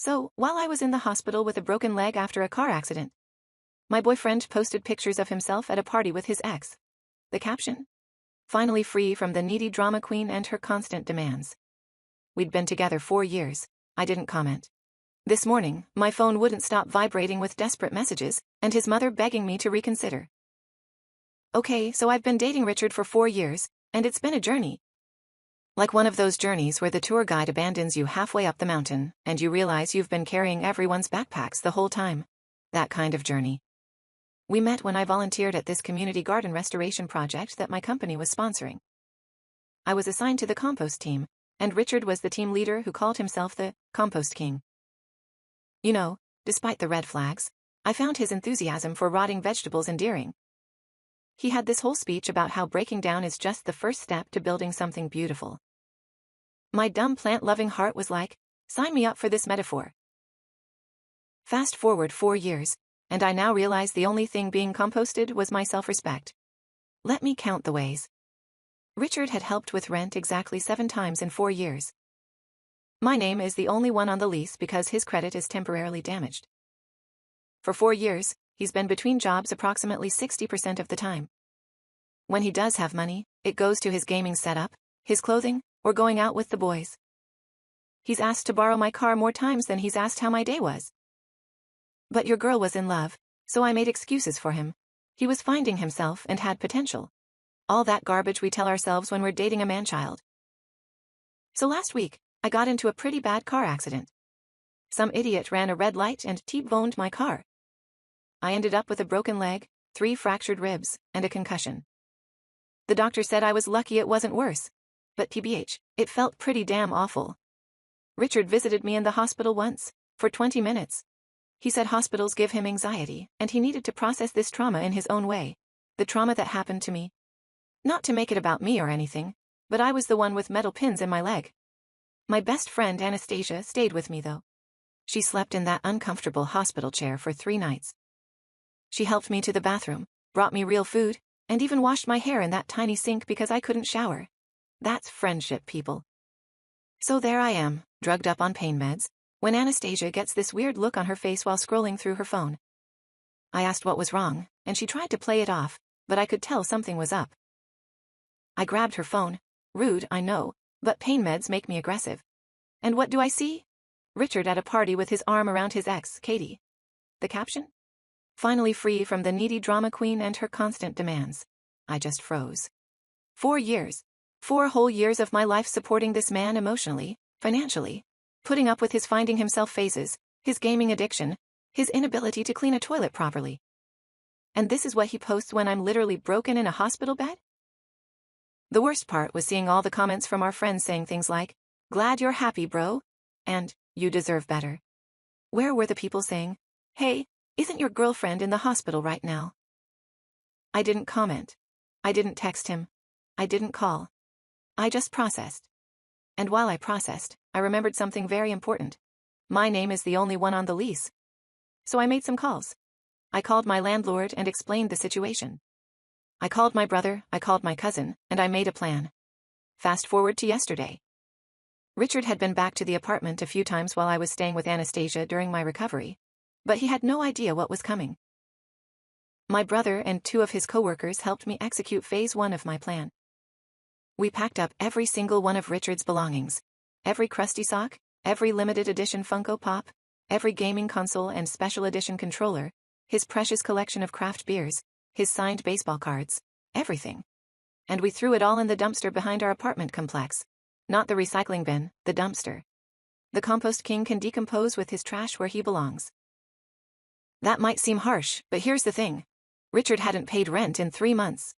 So, while I was in the hospital with a broken leg after a car accident, my boyfriend posted pictures of himself at a party with his ex. The caption? Finally free from the needy drama queen and her constant demands. We'd been together 4 years. I didn't comment. This morning, my phone wouldn't stop vibrating with desperate messages, and his mother begging me to reconsider. Okay, so I've been dating Richard for 4 years, and it's been a journey. Like one of those journeys where the tour guide abandons you halfway up the mountain, and you realize you've been carrying everyone's backpacks the whole time. That kind of journey. We met when I volunteered at this community garden restoration project that my company was sponsoring. I was assigned to the compost team, and Richard was the team leader who called himself the Compost King. You know, despite the red flags, I found his enthusiasm for rotting vegetables endearing. He had this whole speech about how breaking down is just the first step to building something beautiful. My dumb plant-loving heart was like, sign me up for this metaphor. Fast forward 4 years, and I now realize the only thing being composted was my self-respect. Let me count the ways. Richard had helped with rent exactly 7 times in 4 years. My name is the only one on the lease because his credit is temporarily damaged. For 4 years, he's been between jobs approximately 60% of the time. When he does have money, it goes to his gaming setup, his clothing, or going out with the boys. He's asked to borrow my car more times than he's asked how my day was. But your girl was in love, so I made excuses for him. He was finding himself and had potential. All that garbage we tell ourselves when we're dating a man-child. So last week, I got into a pretty bad car accident. Some idiot ran a red light and T-boned my car. I ended up with a broken leg, 3 fractured ribs, and a concussion. The doctor said I was lucky it wasn't worse. But TBH, it felt pretty damn awful. Richard visited me in the hospital once, for 20 minutes. He said hospitals give him anxiety, and he needed to process this trauma in his own way. The trauma that happened to me. Not to make it about me or anything, but I was the one with metal pins in my leg. My best friend Anastasia stayed with me though. She slept in that uncomfortable hospital chair for 3 nights. She helped me to the bathroom, brought me real food, and even washed my hair in that tiny sink because I couldn't shower. That's friendship, people. So there I am, drugged up on pain meds, when Anastasia gets this weird look on her face while scrolling through her phone. I asked what was wrong, and she tried to play it off, but I could tell something was up. I grabbed her phone. Rude, I know, but pain meds make me aggressive. And what do I see? Richard at a party with his arm around his ex, Katie. The caption? Finally free from the needy drama queen and her constant demands. I just froze. 4 years. 4 whole years of my life supporting this man emotionally, financially, putting up with his finding himself phases, his gaming addiction, his inability to clean a toilet properly. And this is what he posts when I'm literally broken in a hospital bed? The worst part was seeing all the comments from our friends saying things like, glad you're happy, bro, and you deserve better. Where were the people saying, hey, isn't your girlfriend in the hospital right now? I didn't comment. I didn't text him. I didn't call. I just processed. And while I processed, I remembered something very important. My name is the only one on the lease. So I made some calls. I called my landlord and explained the situation. I called my brother, I called my cousin, and I made a plan. Fast forward to yesterday. Richard had been back to the apartment a few times while I was staying with Anastasia during my recovery, but he had no idea what was coming. My brother and 2 of his coworkers helped me execute phase 1 of my plan. We packed up every single one of Richard's belongings. Every crusty sock, every limited edition Funko Pop, every gaming console and special edition controller, his precious collection of craft beers, his signed baseball cards, everything. And we threw it all in the dumpster behind our apartment complex. Not the recycling bin, the dumpster. The compost king can decompose with his trash where he belongs. That might seem harsh, but here's the thing. Richard hadn't paid rent in 3 months.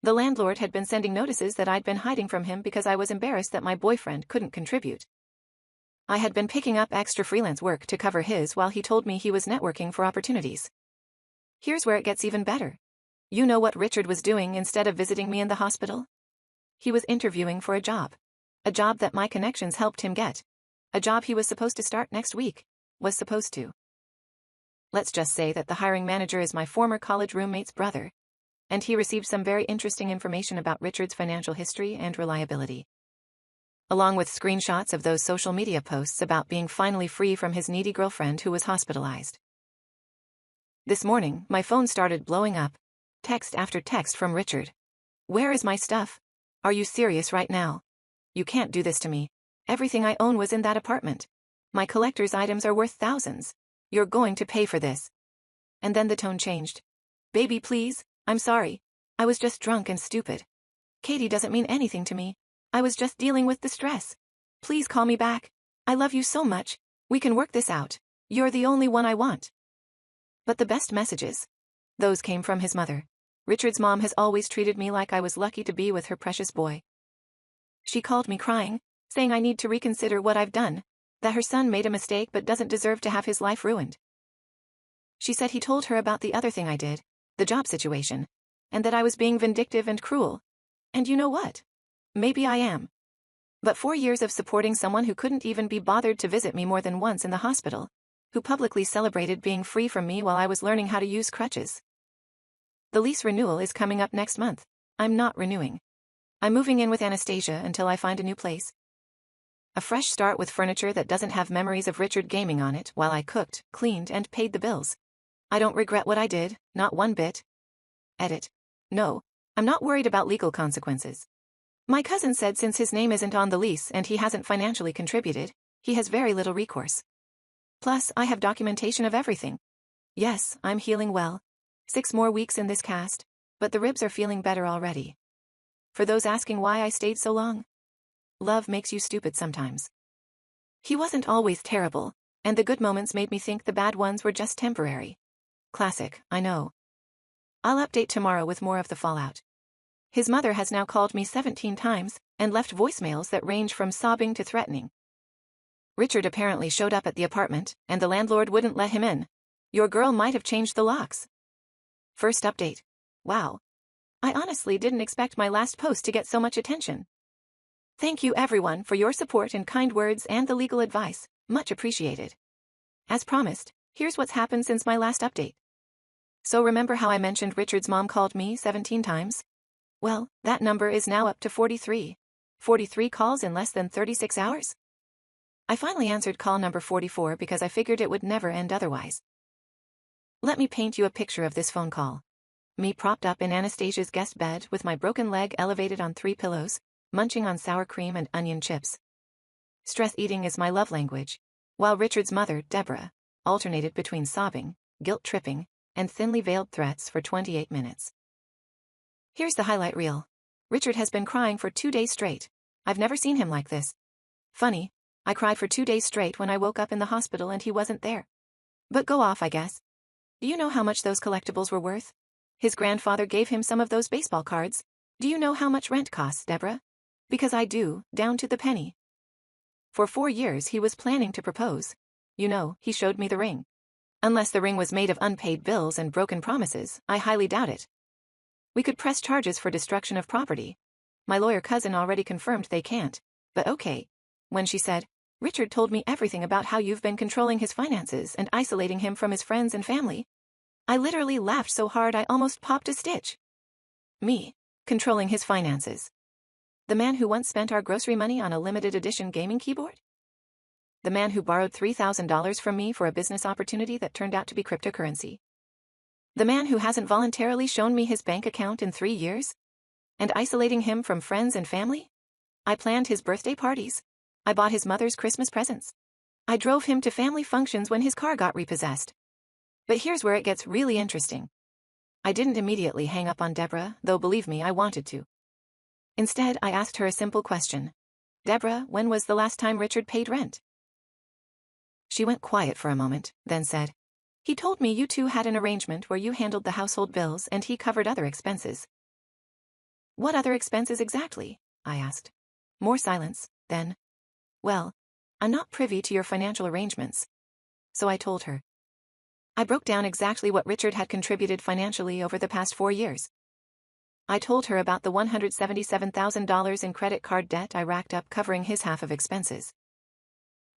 The landlord had been sending notices that I'd been hiding from him because I was embarrassed that my boyfriend couldn't contribute. I had been picking up extra freelance work to cover his while he told me he was networking for opportunities. Here's where it gets even better. You know what Richard was doing instead of visiting me in the hospital? He was interviewing for a job. A job that my connections helped him get. A job he was supposed to start next week. Was supposed to. Let's just say that the hiring manager is my former college roommate's brother. And he received some very interesting information about Richard's financial history and reliability. along with screenshots of those social media posts about being finally free from his needy girlfriend who was hospitalized. This morning, my phone started blowing up. Text after text from Richard. Where is my stuff? Are you serious right now? You can't do this to me. Everything I own was in that apartment. My collector's items are worth thousands. You're going to pay for this. And then the tone changed. Baby, please, I'm sorry. I was just drunk and stupid. Katie doesn't mean anything to me. I was just dealing with the stress. Please call me back. I love you so much. We can work this out. You're the only one I want. But the best messages? Those came from his mother. Richard's mom has always treated me like I was lucky to be with her precious boy. She called me crying, saying I need to reconsider what I've done, that her son made a mistake but doesn't deserve to have his life ruined. She said he told her about the other thing I did, the job situation, and that I was being vindictive and cruel. And you know what? Maybe I am. But 4 years of supporting someone who couldn't even be bothered to visit me more than once in the hospital, who publicly celebrated being free from me while I was learning how to use crutches. The lease renewal is coming up next month. I'm not renewing. I'm moving in with Anastasia until I find a new place. A fresh start with furniture that doesn't have memories of Richard gaming on it while I cooked, cleaned, and paid the bills. I don't regret what I did, not one bit. Edit. No, I'm not worried about legal consequences. My cousin said since his name isn't on the lease and he hasn't financially contributed, he has very little recourse. Plus, I have documentation of everything. Yes, I'm healing well. 6 more weeks in this cast, but the ribs are feeling better already. For those asking why I stayed so long, love makes you stupid sometimes. He wasn't always terrible, and the good moments made me think the bad ones were just temporary. Classic, I know. I'll update tomorrow with more of the fallout. His mother has now called me 17 times and left voicemails that range from sobbing to threatening. Richard apparently showed up at the apartment, and the landlord wouldn't let him in. Your girl might have changed the locks. First update. Wow. I honestly didn't expect my last post to get so much attention. Thank you everyone for your support and kind words and the legal advice, much appreciated. As promised, here's what's happened since my last update. So remember how I mentioned Richard's mom called me 17 times? Well, that number is now up to 43. 43 calls in less than 36 hours? I finally answered call number 44 because I figured it would never end otherwise. Let me paint you a picture of this phone call. Me propped up in Anastasia's guest bed with my broken leg elevated on 3 pillows, munching on sour cream and onion chips. Stress eating is my love language, while Richard's mother, Deborah, alternated between sobbing, guilt-tripping, and thinly veiled threats for 28 minutes. Here's the highlight reel. Richard has been crying for 2 days straight. I've never seen him like this. Funny, I cried for 2 days straight when I woke up in the hospital and he wasn't there. But go off, I guess. Do you know how much those collectibles were worth? His grandfather gave him some of those baseball cards. Do you know how much rent costs, Deborah? Because I do, down to the penny. For 4 years he was planning to propose. You know, he showed me the ring. Unless the ring was made of unpaid bills and broken promises, I highly doubt it. We could press charges for destruction of property. My lawyer cousin already confirmed they can't, but okay. When she said, Richard told me everything about how you've been controlling his finances and isolating him from his friends and family, I literally laughed so hard I almost popped a stitch. Me, controlling his finances. The man who once spent our grocery money on a limited edition gaming keyboard? The man who borrowed $3,000 from me for a business opportunity that turned out to be cryptocurrency. The man who hasn't voluntarily shown me his bank account in 3 years? And isolating him from friends and family? I planned his birthday parties. I bought his mother's Christmas presents. I drove him to family functions when his car got repossessed. But here's where it gets really interesting. I didn't immediately hang up on Deborah, though believe me, I wanted to. Instead, I asked her a simple question. Deborah, when was the last time Richard paid rent? She went quiet for a moment, then said, He told me you two had an arrangement where you handled the household bills and he covered other expenses. What other expenses exactly? I asked. More silence, then. Well, I'm not privy to your financial arrangements. So I told her. I broke down exactly what Richard had contributed financially over the past 4 years. I told her about the $177,000 in credit card debt I racked up covering his half of expenses.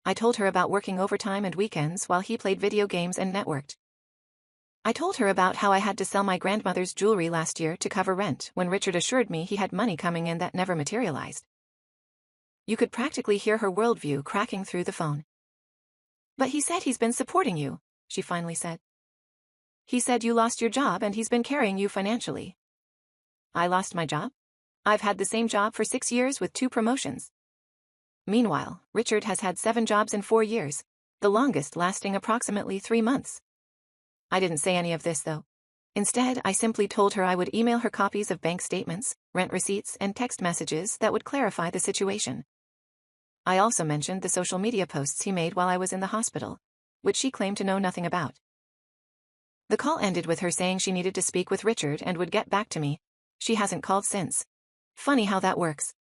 I told her about working overtime and weekends while he played video games and networked. I told her about how I had to sell my grandmother's jewelry last year to cover rent when Richard assured me he had money coming in that never materialized. You could practically hear her worldview cracking through the phone. "But he said he's been supporting you," she finally said. "He said you lost your job and he's been carrying you financially." "I lost my job? I've had the same job for 6 years with 2 promotions." Meanwhile, Richard has had 7 jobs in 4 years, the longest lasting approximately 3 months. I didn't say any of this, though. Instead, I simply told her I would email her copies of bank statements, rent receipts, and text messages that would clarify the situation. I also mentioned the social media posts he made while I was in the hospital, which she claimed to know nothing about. The call ended with her saying she needed to speak with Richard and would get back to me. She hasn't called since. Funny how that works.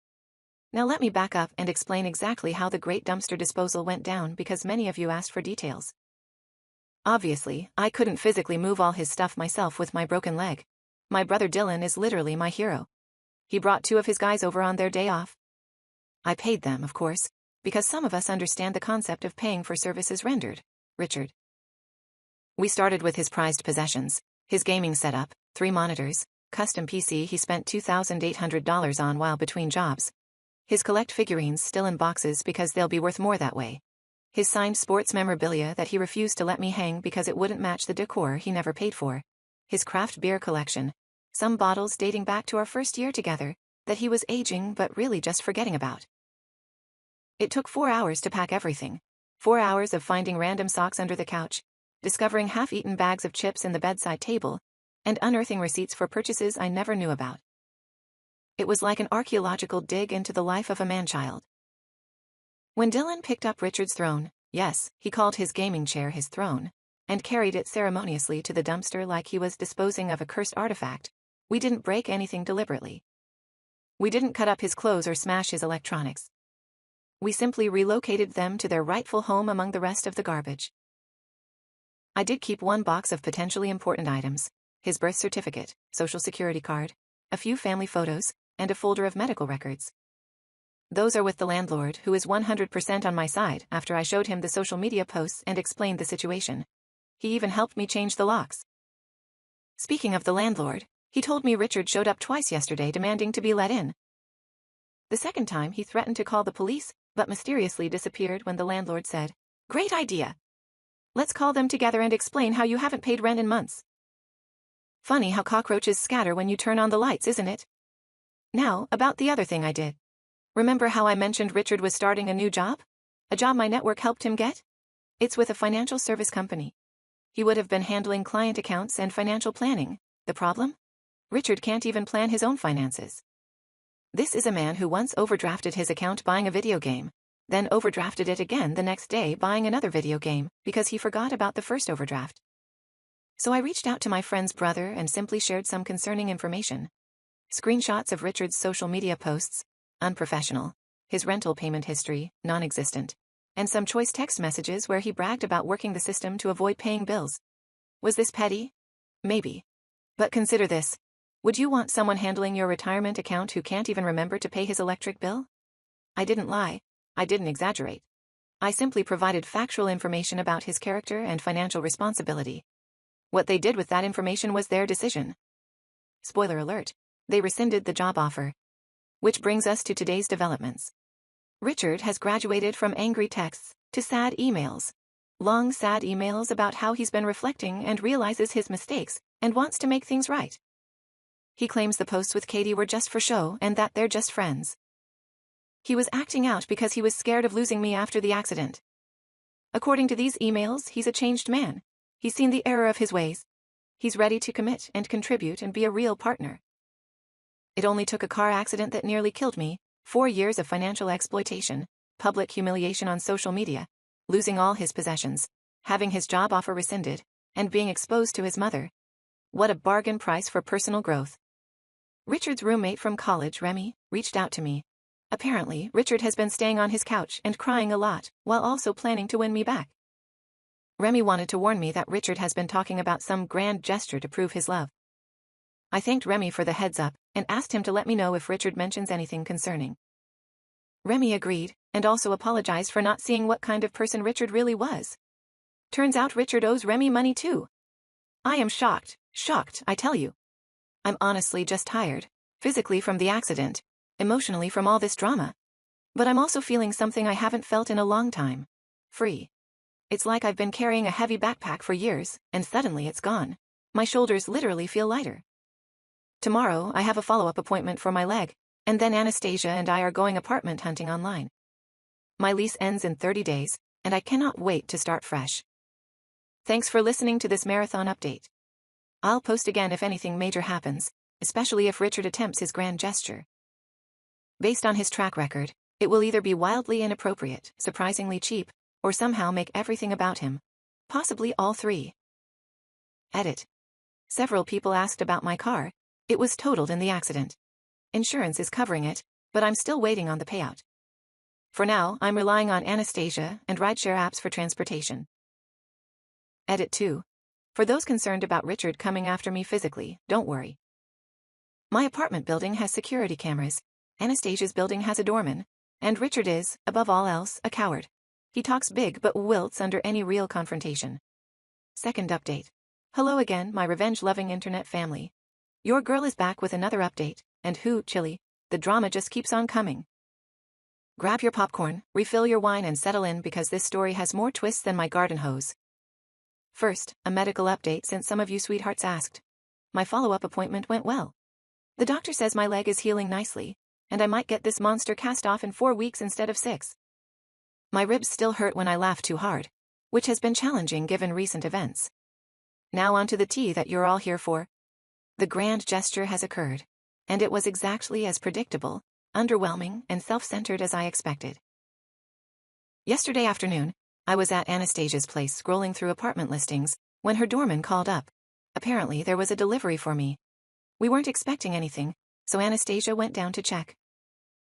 Now let me back up and explain exactly how the great dumpster disposal went down, because many of you asked for details. Obviously, I couldn't physically move all his stuff myself with my broken leg. My brother Dylan is literally my hero. He brought 2 of his guys over on their day off. I paid them, of course, because some of us understand the concept of paying for services rendered. Richard. We started with his prized possessions, his gaming setup, 3 monitors, custom PC he spent $2,800 on while between jobs. His collect figurines still in boxes because they'll be worth more that way. His signed sports memorabilia that he refused to let me hang because it wouldn't match the decor he never paid for. His craft beer collection. Some bottles dating back to our first year together, that he was aging but really just forgetting about. It took 4 hours to pack everything. 4 hours of finding random socks under the couch, discovering half-eaten bags of chips in the bedside table, and unearthing receipts for purchases I never knew about. It was like an archaeological dig into the life of a man-child. When Dylan picked up Richard's throne, yes, he called his gaming chair his throne, and carried it ceremoniously to the dumpster like he was disposing of a cursed artifact, we didn't break anything deliberately. We didn't cut up his clothes or smash his electronics. We simply relocated them to their rightful home among the rest of the garbage. I did keep 1 box of potentially important items: his birth certificate, social security card, a few family photos, and a folder of medical records. Those are with the landlord, who is 100% on my side after I showed him the social media posts and explained the situation. He even helped me change the locks. Speaking of the landlord, he told me Richard showed up twice yesterday demanding to be let in. The second time he threatened to call the police, but mysteriously disappeared when the landlord said, "Great idea. Let's call them together and explain how you haven't paid rent in months." Funny how cockroaches scatter when you turn on the lights, isn't it? Now, about the other thing I did. Remember how I mentioned Richard was starting a new job? A job my network helped him get? It's with a financial service company. He would have been handling client accounts and financial planning. The problem? Richard can't even plan his own finances. This is a man who once overdrafted his account buying a video game, then overdrafted it again the next day buying another video game because he forgot about the first overdraft. So I reached out to my friend's brother and simply shared some concerning information. Screenshots of Richard's social media posts, unprofessional, his rental payment history, non-existent, and some choice text messages where he bragged about working the system to avoid paying bills. Was this petty? Maybe. But consider this. Would you want someone handling your retirement account who can't even remember to pay his electric bill? I didn't lie. I didn't exaggerate. I simply provided factual information about his character and financial responsibility. What they did with that information was their decision. Spoiler alert, they rescinded the job offer. Which brings us to today's developments. Richard has graduated from angry texts to sad emails. Long, sad emails about how he's been reflecting and realizes his mistakes and wants to make things right. He claims the posts with Katie were just for show and that they're just friends. He was acting out because he was scared of losing me after the accident. According to these emails, he's a changed man. He's seen the error of his ways. He's ready to commit and contribute and be a real partner. It only took a car accident that nearly killed me, 4 years of financial exploitation, public humiliation on social media, losing all his possessions, having his job offer rescinded, and being exposed to his mother. What a bargain price for personal growth. Richard's roommate from college, Remy, reached out to me. Apparently, Richard has been staying on his couch and crying a lot, while also planning to win me back. Remy wanted to warn me that Richard has been talking about some grand gesture to prove his love. I thanked Remy for the heads up, and asked him to let me know if Richard mentions anything concerning. Remy agreed, and also apologized for not seeing what kind of person Richard really was. Turns out Richard owes Remy money too. I am shocked, I tell you. I'm honestly just tired, physically from the accident, emotionally from all this drama. But I'm also feeling something I haven't felt in a long time. Free. It's like I've been carrying a heavy backpack for years, and suddenly it's gone. My shoulders literally feel lighter. Tomorrow, I have a follow-up appointment for my leg, and then Anastasia and I are going apartment hunting online. My lease ends in 30 days, and I cannot wait to start fresh. Thanks for listening to this marathon update. I'll post again if anything major happens, especially if Richard attempts his grand gesture. Based on his track record, it will either be wildly inappropriate, surprisingly cheap, or somehow make everything about him. Possibly all three. Edit. Several people asked about my car. It was totaled in the accident. Insurance is covering it, but I'm still waiting on the payout. For now, I'm relying on Anastasia and rideshare apps for transportation. Edit 2. For those concerned about Richard coming after me physically, don't worry. My apartment building has security cameras, Anastasia's building has a doorman, and Richard is, above all else, a coward. He talks big but wilts under any real confrontation. Second update. Hello again, my revenge-loving internet family. Your girl is back with another update, and chilly, the drama just keeps on coming. Grab your popcorn, refill your wine and settle in because this story has more twists than my garden hose. First, a medical update since some of you sweethearts asked. My follow-up appointment went well. The doctor says my leg is healing nicely, and I might get this monster cast off in 4 weeks instead of 6. My ribs still hurt when I laugh too hard, which has been challenging given recent events. Now on to the tea that you're all here for. The grand gesture has occurred, and it was exactly as predictable, underwhelming, and self-centered as I expected. Yesterday afternoon, I was at Anastasia's place scrolling through apartment listings when her doorman called up. Apparently there was a delivery for me. We weren't expecting anything, so Anastasia went down to check.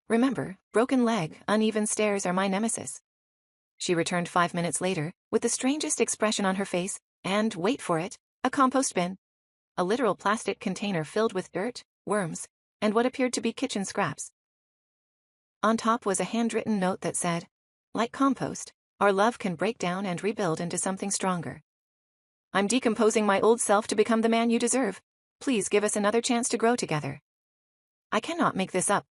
Remember, broken leg, uneven stairs are my nemesis. She returned 5 minutes later, with the strangest expression on her face, and, wait for it, a compost bin. A literal plastic container filled with dirt, worms, and what appeared to be kitchen scraps. On top was a handwritten note that said, "Like compost, our love can break down and rebuild into something stronger. I'm decomposing my old self to become the man you deserve. Please give us another chance to grow together." I cannot make this up.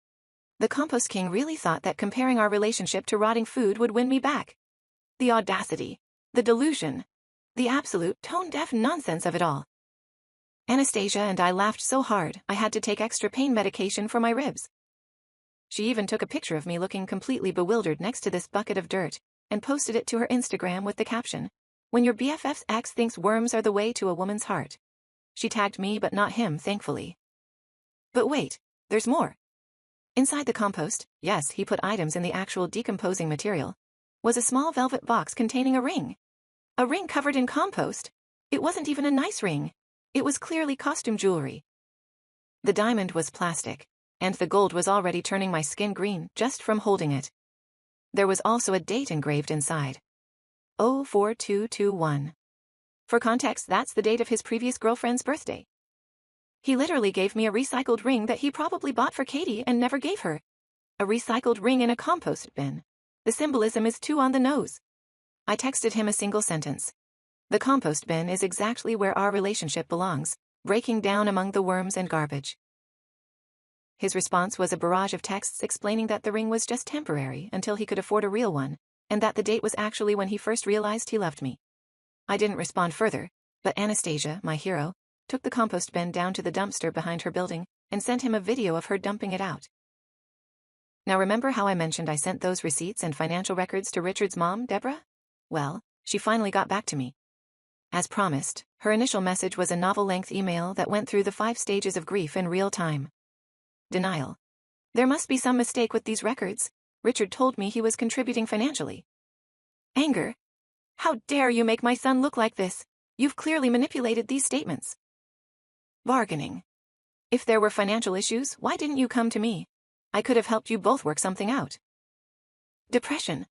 The compost king really thought that comparing our relationship to rotting food would win me back. The audacity, the delusion, the absolute tone-deaf nonsense of it all. Anastasia and I laughed so hard I had to take extra pain medication for my ribs. She even took a picture of me looking completely bewildered next to this bucket of dirt, and posted it to her Instagram with the caption, "When your BFF's ex thinks worms are the way to a woman's heart." She tagged me but not him, thankfully. But wait, there's more. Inside the compost, yes, he put items in the actual decomposing material, was a small velvet box containing a ring. A ring covered in compost. It wasn't even a nice ring. It was clearly costume jewelry. The diamond was plastic, and the gold was already turning my skin green just from holding it. There was also a date engraved inside. 04221. For context, that's the date of his previous girlfriend's birthday. He literally gave me a recycled ring that he probably bought for Katie and never gave her. A recycled ring in a compost bin. The symbolism is too on the nose. I texted him a single sentence. The compost bin is exactly where our relationship belongs, breaking down among the worms and garbage. His response was a barrage of texts explaining that the ring was just temporary until he could afford a real one, and that the date was actually when he first realized he loved me. I didn't respond further, but Anastasia, my hero, took the compost bin down to the dumpster behind her building and sent him a video of her dumping it out. Now remember how I mentioned I sent those receipts and financial records to Richard's mom, Deborah? Well, she finally got back to me. As promised, her initial message was a novel-length email that went through the 5 stages of grief in real time. Denial. There must be some mistake with these records. Richard told me he was contributing financially. Anger. How dare you make my son look like this? You've clearly manipulated these statements. Bargaining. If there were financial issues, why didn't you come to me? I could have helped you both work something out. Depression.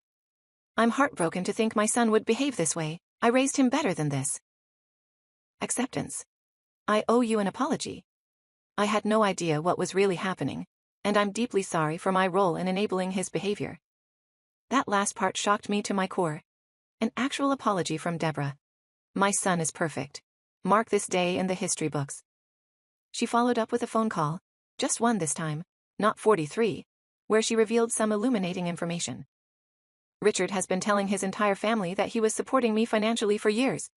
I'm heartbroken to think my son would behave this way. I raised him better than this. Acceptance. I owe you an apology. I had no idea what was really happening, and I'm deeply sorry for my role in enabling his behavior. That last part shocked me to my core. An actual apology from Deborah. My son is perfect. Mark this day in the history books. She followed up with a phone call. Just one this time, not 43. where she revealed some illuminating information. Richard has been telling his entire family that he was supporting me financially for years.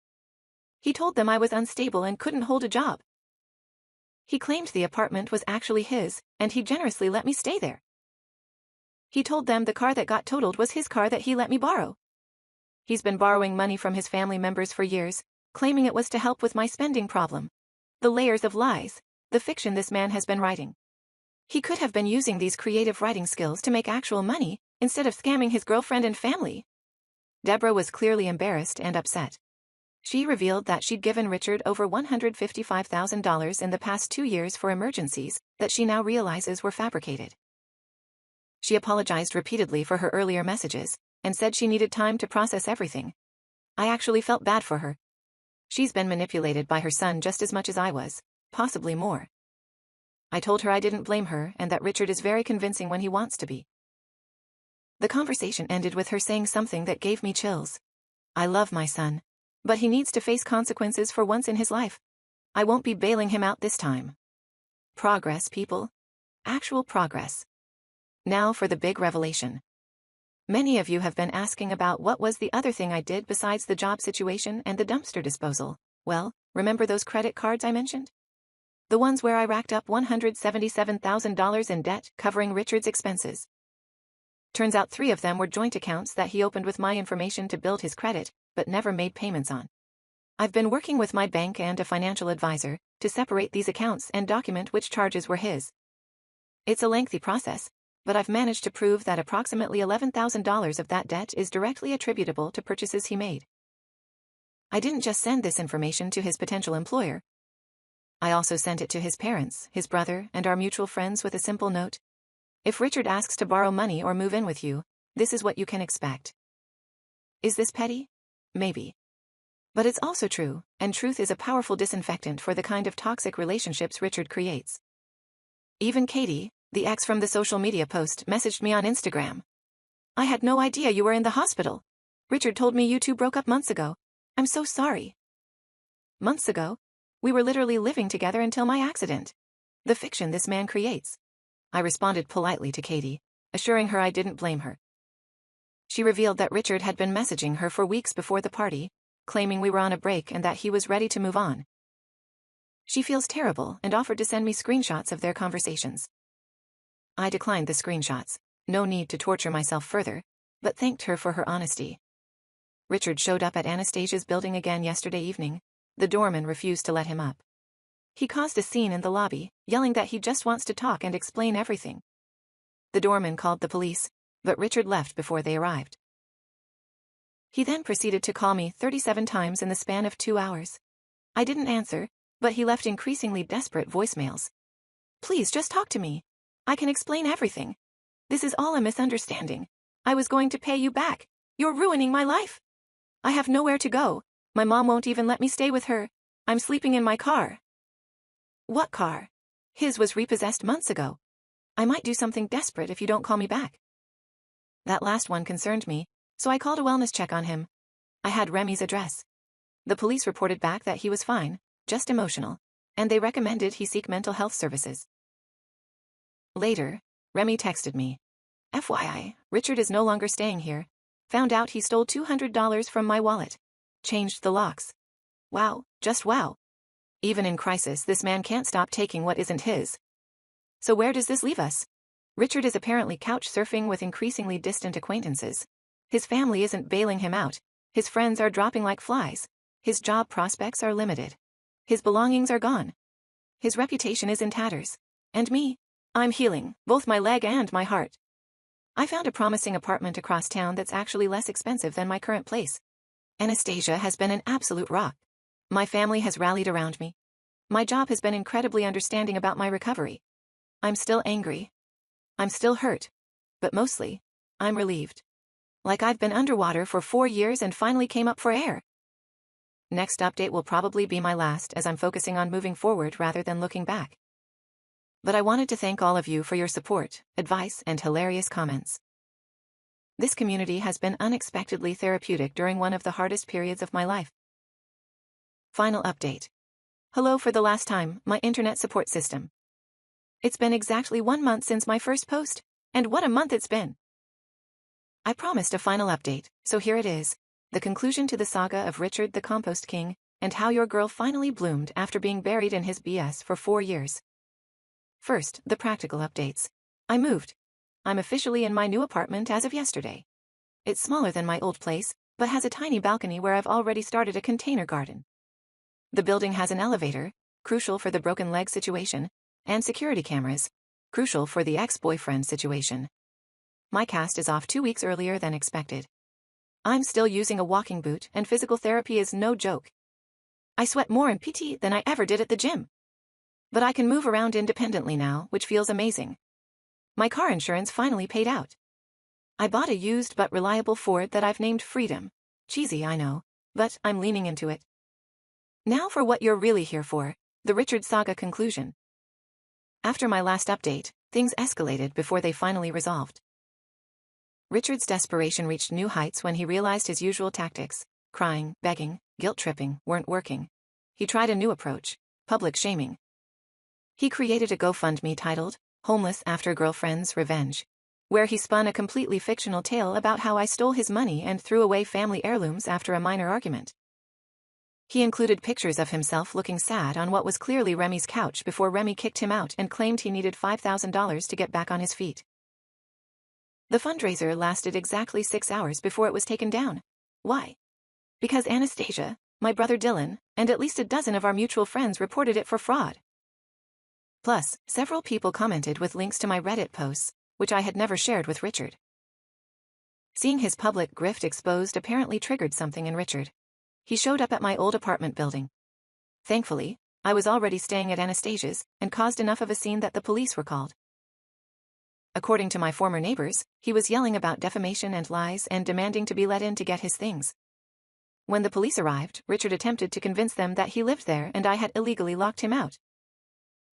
He told them I was unstable and couldn't hold a job. He claimed the apartment was actually his, and he generously let me stay there. He told them the car that got totaled was his car that he let me borrow. He's been borrowing money from his family members for years, claiming it was to help with my spending problem. The layers of lies, the fiction this man has been writing. He could have been using these creative writing skills to make actual money, instead of scamming his girlfriend and family. Deborah was clearly embarrassed and upset. She revealed that she'd given Richard over $155,000 in the past 2 years for emergencies that she now realizes were fabricated. She apologized repeatedly for her earlier messages, and said she needed time to process everything. I actually felt bad for her. She's been manipulated by her son just as much as I was, possibly more. I told her I didn't blame her and that Richard is very convincing when he wants to be. The conversation ended with her saying something that gave me chills. I love my son, but he needs to face consequences for once in his life. I won't be bailing him out this time. Progress, people. Actual progress. Now for the big revelation. Many of you have been asking about what was the other thing I did besides the job situation and the dumpster disposal. Well, remember those credit cards I mentioned? The ones where I racked up $177,000 in debt covering Richard's expenses. Turns out 3 of them were joint accounts that he opened with my information to build his credit, but never made payments on. I've been working with my bank and a financial advisor to separate these accounts and document which charges were his. It's a lengthy process, but I've managed to prove that approximately $11,000 of that debt is directly attributable to purchases he made. I didn't just send this information to his potential employer. I also sent it to his parents, his brother, and our mutual friends with a simple note. If Richard asks to borrow money or move in with you, this is what you can expect. Is this petty? Maybe. But it's also true, and truth is a powerful disinfectant for the kind of toxic relationships Richard creates. Even Katie, the ex from the social media post, messaged me on Instagram. I had no idea you were in the hospital. Richard told me you two broke up months ago. I'm so sorry. Months ago? We were literally living together until my accident. The fiction this man creates. I responded politely to Katie, assuring her I didn't blame her. She revealed that Richard had been messaging her for weeks before the party, claiming we were on a break and that he was ready to move on. She feels terrible and offered to send me screenshots of their conversations. I declined the screenshots, no need to torture myself further, but thanked her for her honesty. Richard showed up at Anastasia's building again yesterday evening. The doorman refused to let him up. He caused a scene in the lobby, yelling that he just wants to talk and explain everything. The doorman called the police, but Richard left before they arrived. He then proceeded to call me 37 times in the span of 2 hours. I didn't answer, but he left increasingly desperate voicemails. Please just talk to me. I can explain everything. This is all a misunderstanding. I was going to pay you back. You're ruining my life. I have nowhere to go. My mom won't even let me stay with her. I'm sleeping in my car. What car? His was repossessed months ago. I might do something desperate if you don't call me back. That last one concerned me, so I called a wellness check on him. I had Remy's address. The police reported back that he was fine, just emotional, and they recommended he seek mental health services. Later, Remy texted me. FYI, Richard is no longer staying here. Found out he stole $200 from my wallet. Changed the locks. Wow, just wow. Even in crisis, this man can't stop taking what isn't his. So where does this leave us? Richard is apparently couch surfing with increasingly distant acquaintances. His family isn't bailing him out. His friends are dropping like flies. His job prospects are limited. His belongings are gone. His reputation is in tatters. And me? I'm healing, both my leg and my heart. I found a promising apartment across town that's actually less expensive than my current place. Anastasia has been an absolute rock. My family has rallied around me. My job has been incredibly understanding about my recovery. I'm still angry. I'm still hurt. But mostly, I'm relieved. Like I've been underwater for 4 years and finally came up for air. Next update will probably be my last, as I'm focusing on moving forward rather than looking back. But I wanted to thank all of you for your support, advice, and hilarious comments. This community has been unexpectedly therapeutic during one of the hardest periods of my life. Final update. Hello for the last time, my internet support system. It's been exactly 1 month since my first post. And what a month it's been! I promised a final update, so here it is. The conclusion to the saga of Richard the Compost King, and how your girl finally bloomed after being buried in his BS for 4 years. First, the practical updates. I moved. I'm officially in my new apartment as of yesterday. It's smaller than my old place, but has a tiny balcony where I've already started a container garden. The building has an elevator, crucial for the broken leg situation, and security cameras, crucial for the ex-boyfriend situation. My cast is off 2 weeks earlier than expected. I'm still using a walking boot, and physical therapy is no joke. I sweat more in PT than I ever did at the gym. But I can move around independently now, which feels amazing. My car insurance finally paid out. I bought a used but reliable Ford that I've named Freedom. Cheesy, I know, but I'm leaning into it. Now for what you're really here for, the Richard saga conclusion. After my last update, things escalated before they finally resolved. Richard's desperation reached new heights when he realized his usual tactics, crying, begging, guilt-tripping, weren't working. He tried a new approach, public shaming. He created a GoFundMe titled, Homeless After Girlfriend's Revenge, where he spun a completely fictional tale about how I stole his money and threw away family heirlooms after a minor argument. He included pictures of himself looking sad on what was clearly Remy's couch before Remy kicked him out and claimed he needed $5,000 to get back on his feet. The fundraiser lasted exactly 6 hours before it was taken down. Why? Because Anastasia, my brother Dylan, and at least a dozen of our mutual friends reported it for fraud. Plus, several people commented with links to my Reddit posts, which I had never shared with Richard. Seeing his public grift exposed apparently triggered something in Richard. He showed up at my old apartment building. Thankfully, I was already staying at Anastasia's and caused enough of a scene that the police were called. According to my former neighbors, he was yelling about defamation and lies and demanding to be let in to get his things. When the police arrived, Richard attempted to convince them that he lived there and I had illegally locked him out.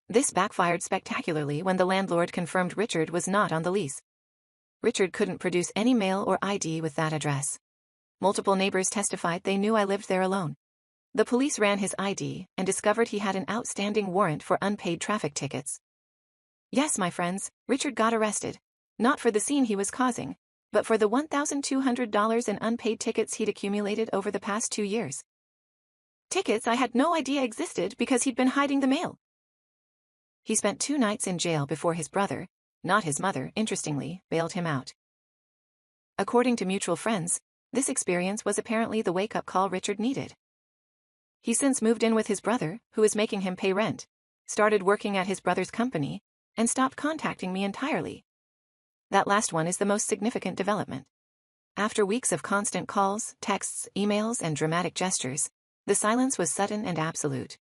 This backfired spectacularly when the landlord confirmed Richard was not on the lease. Richard couldn't produce any mail or ID with that address. Multiple neighbors testified they knew I lived there alone. The police ran his ID and discovered he had an outstanding warrant for unpaid traffic tickets. Yes, my friends, Richard got arrested. Not for the scene he was causing, but for the $1,200 in unpaid tickets he'd accumulated over the past 2 years. Tickets I had no idea existed because he'd been hiding the mail. He spent 2 nights in jail before his brother, not his mother, interestingly, bailed him out. According to mutual friends, this experience was apparently the wake-up call Richard needed. He since moved in with his brother, who is making him pay rent, started working at his brother's company, and stopped contacting me entirely. That last one is the most significant development. After weeks of constant calls, texts, emails, and dramatic gestures, the silence was sudden and absolute.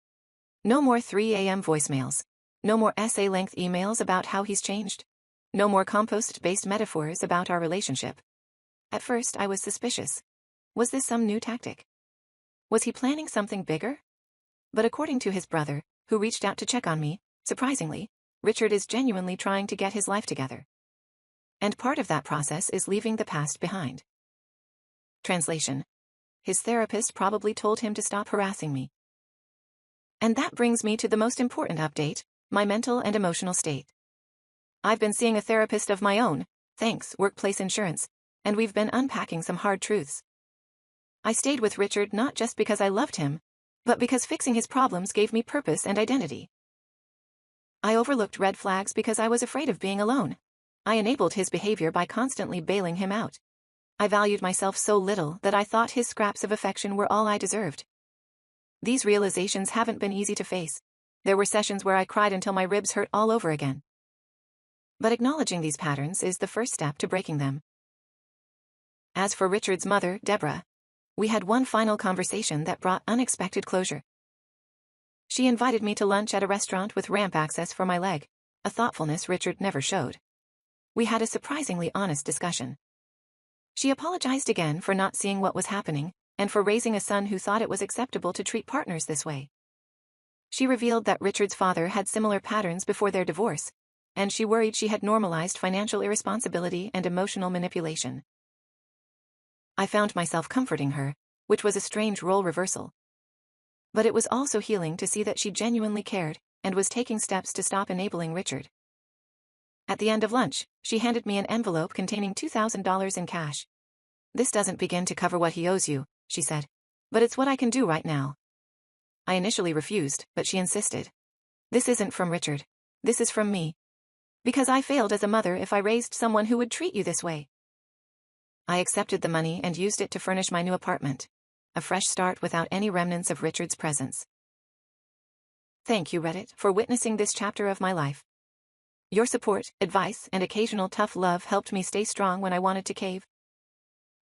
No more 3 a.m. voicemails. No more essay-length emails about how he's changed. No more compost-based metaphors about our relationship. At first, I was suspicious. Was this some new tactic? Was he planning something bigger? But according to his brother, who reached out to check on me, surprisingly, Richard is genuinely trying to get his life together. And part of that process is leaving the past behind. Translation. His therapist probably told him to stop harassing me. And that brings me to the most important update, my mental and emotional state. I've been seeing a therapist of my own, thanks, workplace insurance, and we've been unpacking some hard truths. I stayed with Richard not just because I loved him, but because fixing his problems gave me purpose and identity. I overlooked red flags because I was afraid of being alone. I enabled his behavior by constantly bailing him out. I valued myself so little that I thought his scraps of affection were all I deserved. These realizations haven't been easy to face. There were sessions where I cried until my ribs hurt all over again. But acknowledging these patterns is the first step to breaking them. As for Richard's mother, Deborah, we had one final conversation that brought unexpected closure. She invited me to lunch at a restaurant with ramp access for my leg, a thoughtfulness Richard never showed. We had a surprisingly honest discussion. She apologized again for not seeing what was happening, and for raising a son who thought it was acceptable to treat partners this way. She revealed that Richard's father had similar patterns before their divorce, and she worried she had normalized financial irresponsibility and emotional manipulation. I found myself comforting her, which was a strange role reversal. But it was also healing to see that she genuinely cared, and was taking steps to stop enabling Richard. At the end of lunch, she handed me an envelope containing $2,000 in cash. "This doesn't begin to cover what he owes you," she said. "But it's what I can do right now." I initially refused, but she insisted. "This isn't from Richard. This is from me. Because I failed as a mother if I raised someone who would treat you this way." I accepted the money and used it to furnish my new apartment. A fresh start without any remnants of Richard's presence. Thank you, Reddit, for witnessing this chapter of my life. Your support, advice, and occasional tough love helped me stay strong when I wanted to cave.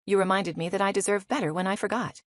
You reminded me that I deserve better when I forgot.